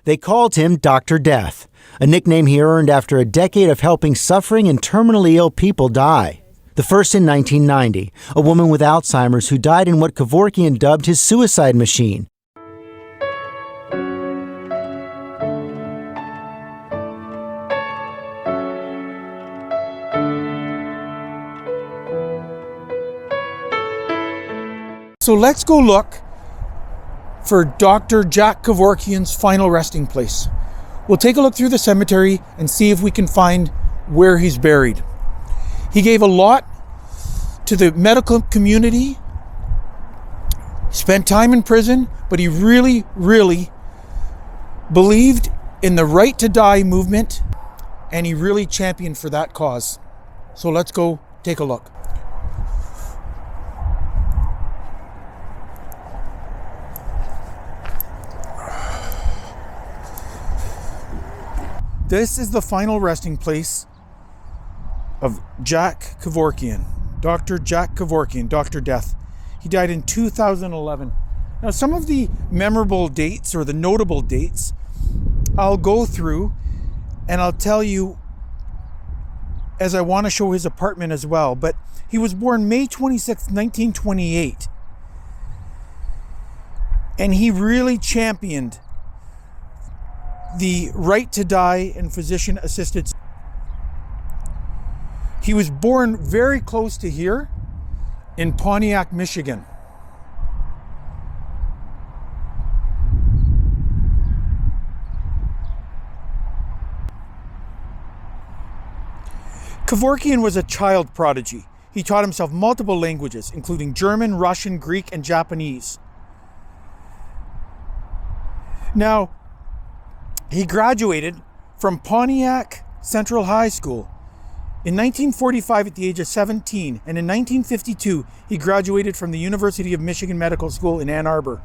They called him Dr. Death, a nickname he earned after a decade of helping suffering and terminally ill people die. The first in 1990, a woman with Alzheimer's who died in what Kevorkian dubbed his suicide machine. So let's go look for Dr. Jack Kevorkian's final resting place. We'll take a look through the cemetery and see if we can find where he's buried. He gave a lot to the medical community, spent time in prison, but he really, really believed in the right to die movement, and he really championed for that cause. So let's go take a look. This is the final resting place of Jack Kevorkian, Dr. Jack Kevorkian, Dr. Death. He died in 2011. Now, some of the memorable dates or the notable dates I'll go through, and I'll tell you as I want to show his apartment as well. But he was born May 26, 1928. And he really championed the right to die and physician-assisted. He was born very close to here in Pontiac, Michigan. Kevorkian was a child prodigy. He taught himself multiple languages, including German, Russian, Greek, and Japanese. Now, he graduated from Pontiac Central High School in 1945 at the age of 17, and in 1952 he graduated from the University of Michigan Medical School in Ann Arbor.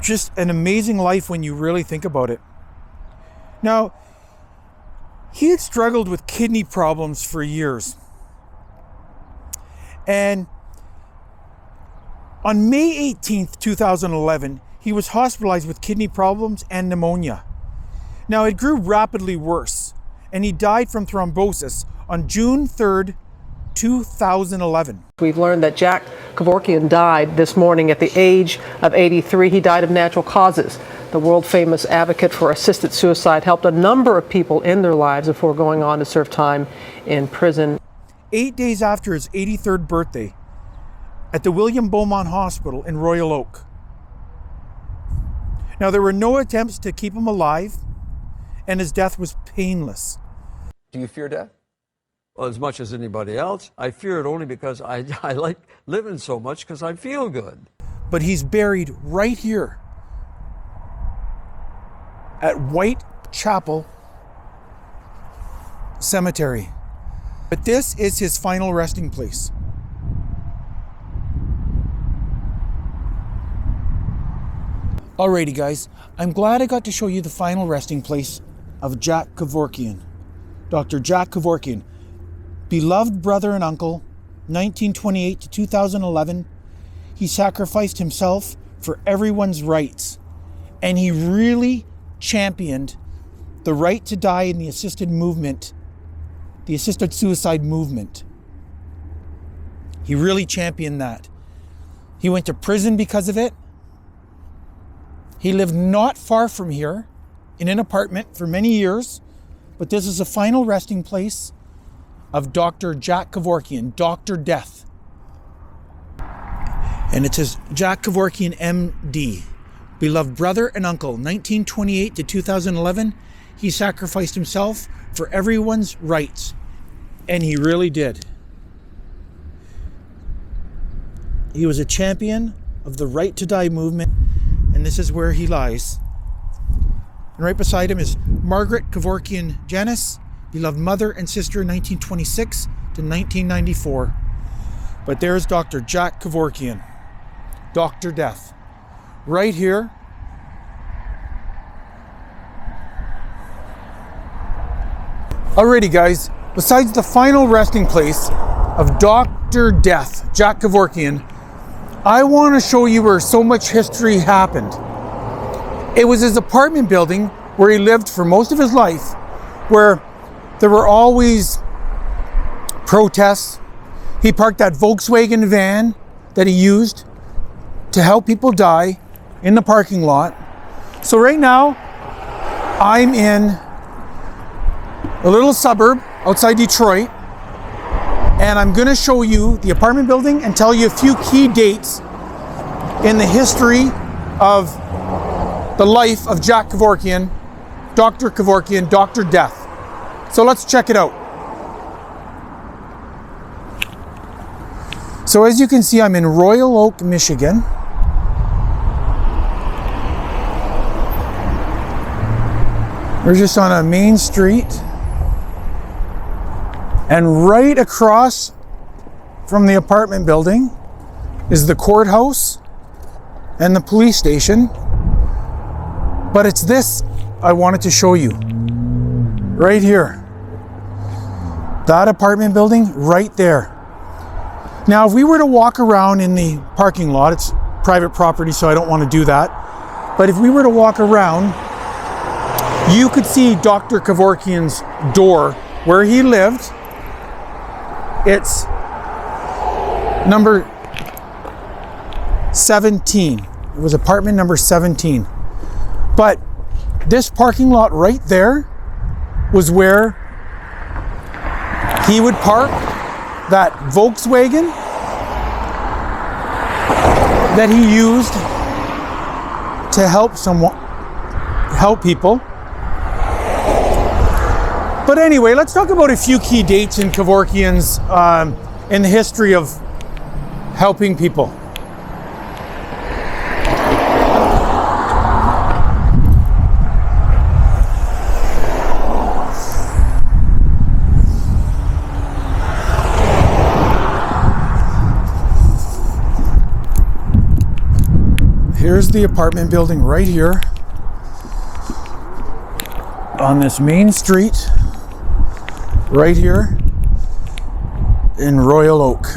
Just an amazing life when you really think about it. Now, he had struggled with kidney problems for years. And on May 18th, 2011, he was hospitalized with kidney problems and pneumonia. Now, it grew rapidly worse, and he died from thrombosis on June 3rd, 2011. We've learned that Jack Kevorkian died this morning at the age of 83. He died of natural causes. The world-famous advocate for assisted suicide helped a number of people end their lives before going on to serve time in prison. 8 days after his 83rd birthday, at the William Beaumont Hospital in Royal Oak. Now, there were no attempts to keep him alive, and his death was painless. Do you fear death? Well, as much as anybody else. I fear it only because I like living so much because I feel good. But he's buried right here at White Chapel Cemetery. But this is his final resting place. Alrighty guys, I'm glad I got to show you the final resting place of Jack Kevorkian. Dr. Jack Kevorkian, beloved brother and uncle, 1928 to 2011. He sacrificed himself for everyone's rights, and he really championed the right to die in the assisted movement, the assisted suicide movement. He really championed that. He went to prison because of it. He lived not far from here in an apartment for many years, but this is the final resting place of Dr. Jack Kevorkian, Dr. Death. And it says Jack Kevorkian, MD, beloved brother and uncle, 1928 to 2011. He sacrificed himself for everyone's rights, and he really did. He was a champion of the right to die movement, and this is where he lies. And right beside him is Margaret Kevorkian Janis, beloved mother and sister, 1926 to 1994. But there's Dr. Jack Kevorkian, Dr. Death, right here. Alrighty guys, besides the final resting place of Dr. Death, Jack Kevorkian, I want to show you where so much history happened. It was his apartment building where he lived for most of his life, where there were always protests. He parked that Volkswagen van that he used to help people die in the parking lot. So right now, I'm in a little suburb outside Detroit, and I'm gonna show you the apartment building and tell you a few key dates in the history of the life of Jack Kevorkian, Dr. Kevorkian, Dr. Death. So let's check it out. So as you can see, I'm in Royal Oak, Michigan. We're just on a main street. And right across from the apartment building is the courthouse and the police station. But it's this I wanted to show you. Right here. That apartment building right there. Now, if we were to walk around in the parking lot, it's private property, so I don't want to do that. But if we were to walk around, you could see Dr. Kevorkian's door where he lived. It's number 17. It was apartment number 17. But this parking lot right there was where he would park that Volkswagen that he used to help people. But anyway, let's talk about a few key dates in Kevorkian's in the history of helping people. Here's the apartment building right here on this main street. Right here in Royal Oak.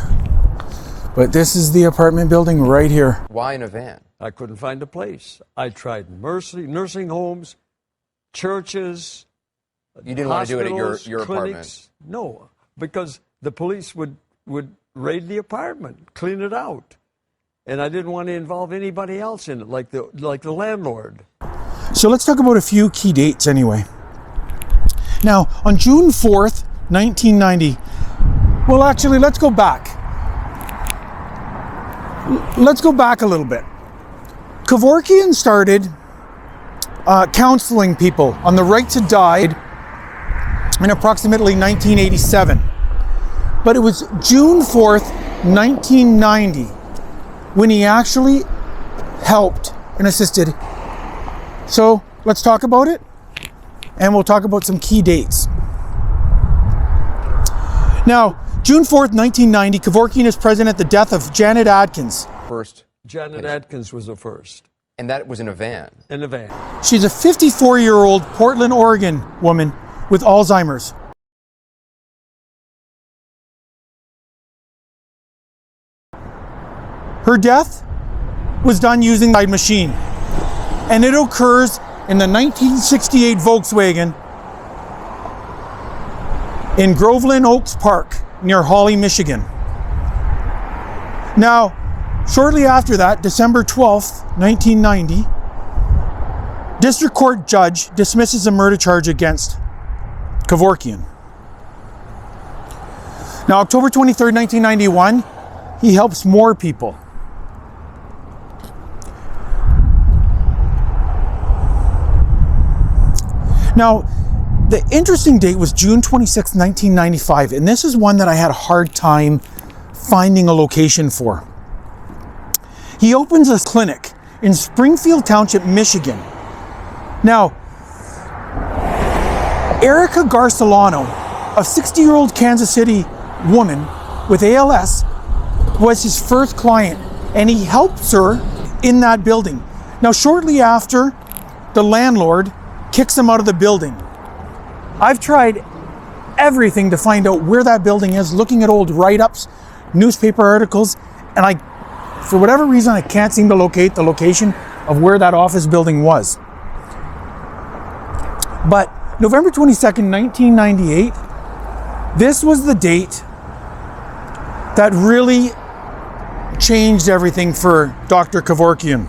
But this is the apartment building right here. Why in a van? I couldn't find a place. I tried nursing homes, churches. You didn't want to do it at your clinics. apartment? No, because the police would raid the apartment, clean it out. And I didn't want to involve anybody else in it, like the landlord. So let's talk about a few key dates anyway. Now, on June 4th, 1990, well, actually, let's go back. Let's go back a little bit. Kevorkian started counseling people on the right to die in approximately 1987. But it was June 4th, 1990, when he actually helped and assisted. So let's talk about it. And we'll talk about some key dates. Now, June 4th, 1990, Kevorkian is present at the death of Janet Adkins. First. Janet Adkins was the first. And that was in a van? In a van. She's a 54-year-old Portland, Oregon woman with Alzheimer's. Her death was done using a machine. And it occurs in the 1968 Volkswagen in Groveland Oaks Park near Hawley, Michigan. Now, shortly after that, December 12th, 1990, District Court judge dismisses a murder charge against Kevorkian. Now, October 23rd, 1991, he helps more people. Now, the interesting date was June 26, 1995, and this is one that I had a hard time finding a location for. He opens a clinic in Springfield Township, Michigan. Now, Erica Garcelano, a 60-year-old Kansas City woman with ALS, was his first client, and he helps her in that building. Now, shortly after, the landlord kicks him out of the building. I've tried everything to find out where that building is, looking at old write-ups, newspaper articles, and for whatever reason, I can't seem to locate the location of where that office building was. But November 22nd, 1998, this was the date that really changed everything for Dr. Kevorkian.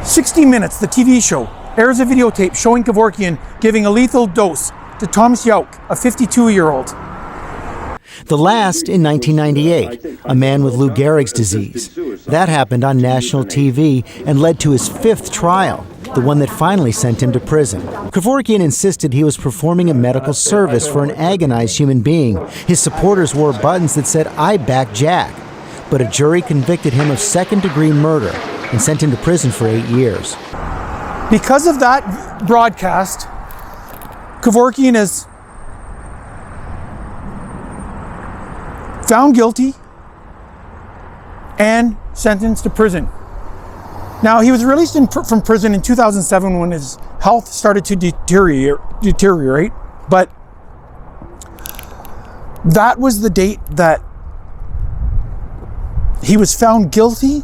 60 Minutes, the TV show, airs a videotape showing Kevorkian giving a lethal dose to Thomas Yauk, a 52-year-old. The last in 1998, a man with Lou Gehrig's disease. That happened on national TV and led to his 5th trial, the one that finally sent him to prison. Kevorkian insisted he was performing a medical service for an agonized human being. His supporters wore buttons that said, "I back Jack." But a jury convicted him of second-degree murder and sent him to prison for 8 years. Because of that broadcast, Kevorkian is found guilty and sentenced to prison. Now, he was released from prison in 2007 when his health started to deteriorate, but that was the date that he was found guilty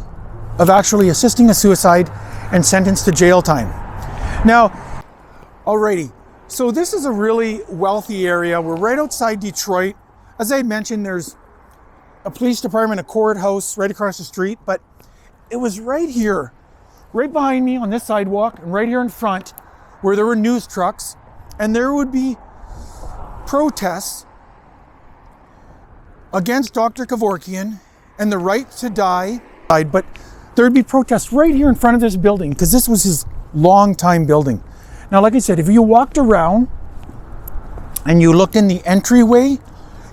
of actually assisting a suicide and sentenced to jail time. Now, alrighty, so this is a really wealthy area. We're right outside Detroit. As I mentioned, there's a police department, a courthouse right across the street, but it was right here, right behind me on this sidewalk, and right here in front, where there were news trucks, and there would be protests against Dr. Kevorkian and the right to die, but there would be protests right here in front of this building, because this was his longtime building. Now, like I said, if you walked around and you looked in the entryway,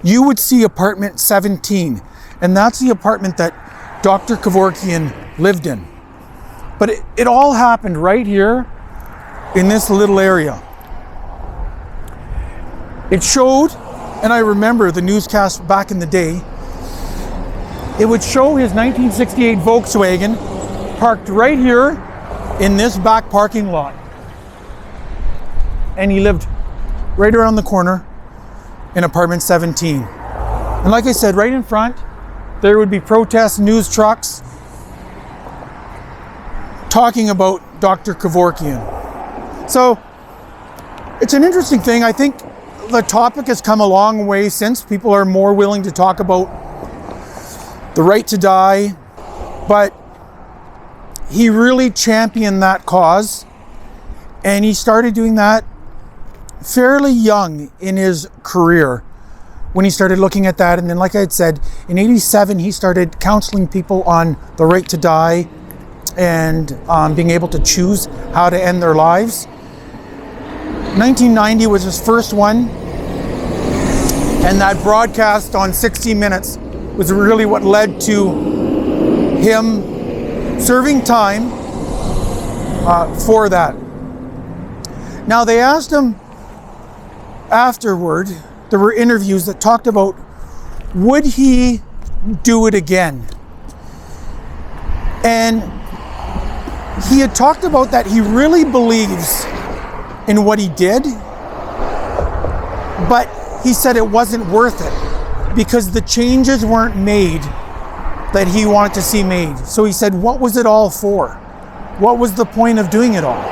you would see apartment 17, and that's the apartment that Dr. Kevorkian lived in. But it all happened right here in this little area. It showed, and I remember the newscast back in the day, it would show his 1968 Volkswagen parked right here in this back parking lot. And he lived right around the corner in apartment 17. And like I said, right in front, there would be protest news trucks talking about Dr. Kevorkian. So it's an interesting thing. I think the topic has come a long way since. People are more willing to talk about the right to die, but he really championed that cause, and he started doing that fairly young in his career when he started looking at that. And then, like I had said, in '87 he started counseling people on the right to die and being able to choose how to end their lives. 1990 was his first one, and that broadcast on 60 Minutes was really what led to him serving time for that. Now, they asked him afterward, there were interviews that talked about, would he do it again? And he had talked about that he really believes in what he did, but he said it wasn't worth it because the changes weren't made that he wanted to see made. So he said, what was it all for? What was the point of doing it all?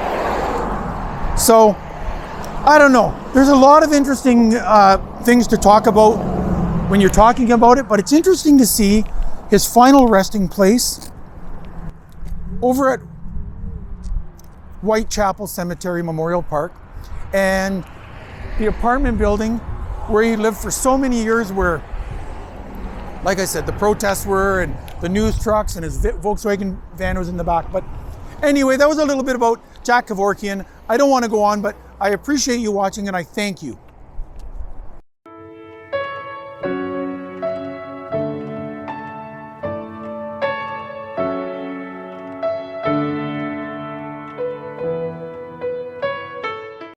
So, I don't know. There's a lot of interesting things to talk about when you're talking about it, but it's interesting to see his final resting place over at Whitechapel Cemetery Memorial Park, and the apartment building where he lived for so many years, where, like I said, the protests were, and the news trucks, and his Volkswagen van was in the back. But anyway, that was a little bit about Jack Kevorkian. I don't want to go on, but I appreciate you watching, and I thank you.